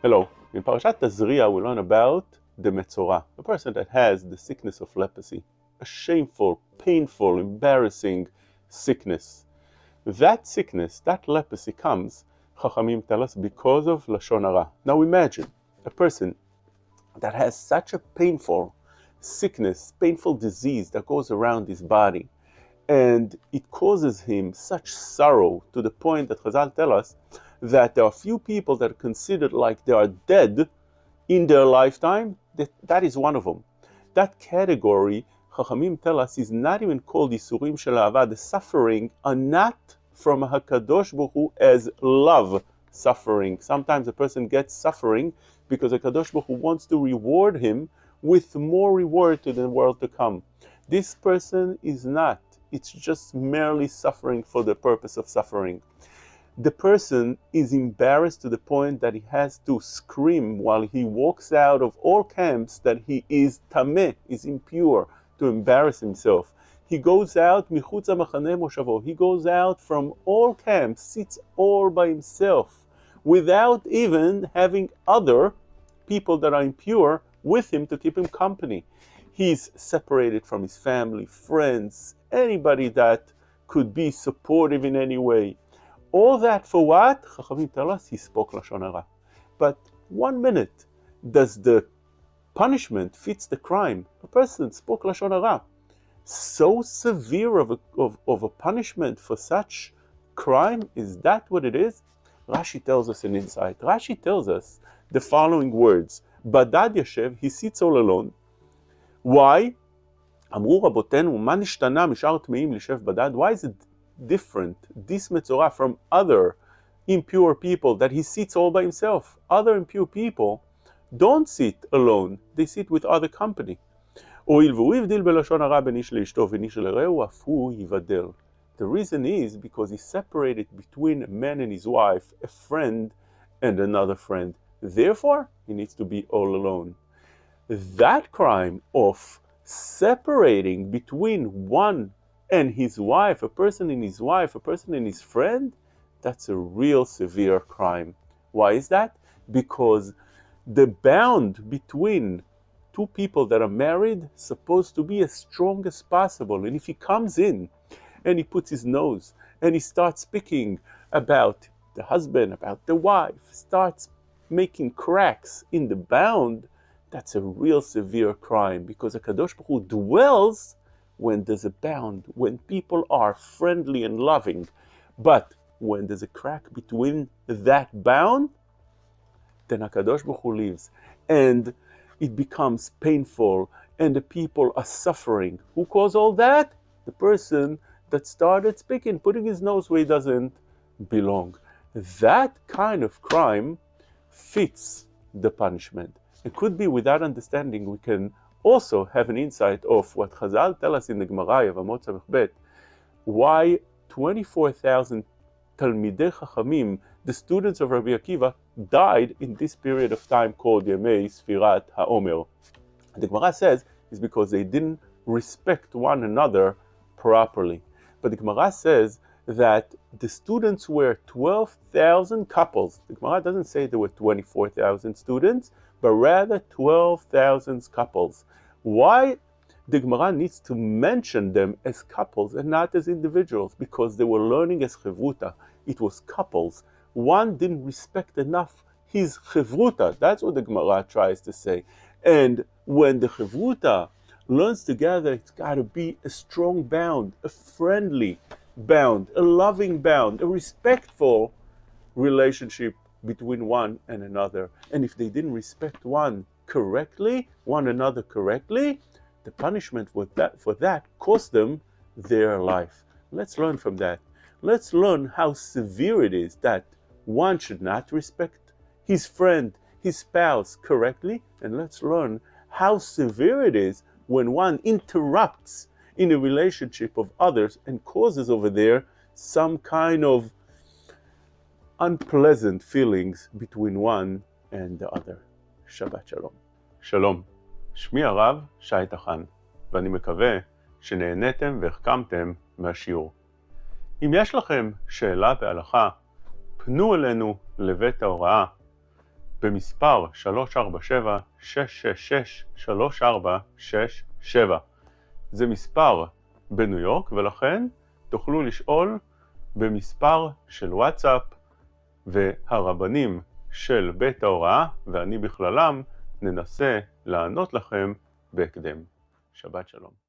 Hello. In Parashat Tazria, we learn about the Metzora, a person that has the sickness of leprosy, a shameful, painful, embarrassing sickness. That sickness, that leprosy comes, Chachamim tell us, because of Lashon Hara. Now imagine a person that has such a painful sickness, painful disease that goes around his body, and it causes him such sorrow to the point that Chazal tell us that there are few people that are considered like they are dead in their lifetime. That is one of them. That category, Chachamim tell us, is not even called Yisurim Shel Ahava. The suffering are not from HaKadosh Baruch Hu as love suffering. Sometimes a person gets suffering because HaKadosh Baruch Hu wants to reward him with more reward to the world to come. This person is not. It's just merely suffering for the purpose of suffering. The person is embarrassed to the point that he has to scream while he walks out of all camps that he is tameh, is impure, to embarrass himself. He goes out, michutz hamachaneh moshavo, he goes out from all camps, sits all by himself, without even having other people that are impure with him to keep him company. He's separated from his family, friends, anybody that could be supportive in any way. All that for what? Chachamim tell us he spoke Lashon Hara. But 1 minute, does the punishment fits the crime? A person spoke Lashon Hara. So severe of a punishment for such crime? Is that what it is? Rashi tells us an insight. Rashi tells us the following words. Badad Yashev, he sits all alone. Why? Amru Rabotenu, ma nishtana mishar tmeim lishev badad. Why is it different, this Metzora, from other impure people, that he sits all by himself? Other impure people don't sit alone, they sit with other company. The reason is because he separated between a man and his wife, a friend and another friend. Therefore, he needs to be all alone. That crime of separating between one and his wife, a person and his wife, a person and his friend, that's a real severe crime. Why is that? Because the bond between two people that are married is supposed to be as strong as possible. And if he comes in and he puts his nose and he starts speaking about the husband, about the wife, starts making cracks in the bond, that's a real severe crime, because HaKadosh Baruch Hu dwells when there's a bound, when people are friendly and loving. But when there's a crack between that bound, then HaKadosh Baruch Hu leaves, and it becomes painful, and the people are suffering. Who caused all that? The person that started speaking, putting his nose where he doesn't belong. That kind of crime fits the punishment. It could be, without understanding, we can also have an insight of what Chazal tell us in the Gemara, Yevamot Samech Bet, why 24,000 Talmidei Chachamim, the students of Rabbi Akiva, died in this period of time called Yemei Sfirat HaOmer. The Gemara says it's because they didn't respect one another properly. But the Gemara says that the students were 12,000 couples. The Gemara doesn't say there were 24,000 students, but rather 12,000 couples. Why the Gemara needs to mention them as couples and not as individuals? Because they were learning as chevruta. It was couples. One didn't respect enough his chevruta. That's what the Gemara tries to say. And when the chevruta learns together, it's got to be a strong bound, a friendly bound, a loving bound, a respectful relationship between one and another. And if they didn't respect one another correctly, the punishment for that cost them their life. Let's learn from that. Let's learn how severe it is that one should not respect his friend, his spouse correctly, and let's learn how severe it is when one interrupts in a relationship of others and causes over there some kind of unpleasant feelings between one and the other. Shabbat Shalom. שלום, שמי הרב שי תחן, ואני מקווה שנהניתם והחכמתם מהשיעור. אם יש לכם שאלה בהלכה, פנו אלינו לבית ההוראה, במספר 347-666-3467. זה מספר בניו יורק, ולכן תוכלו לשאול במספר של וואטסאפ, והרבנים של בית ההוראה, ואני בכללם, ננסה לענות לכם בהקדם. שבת שלום.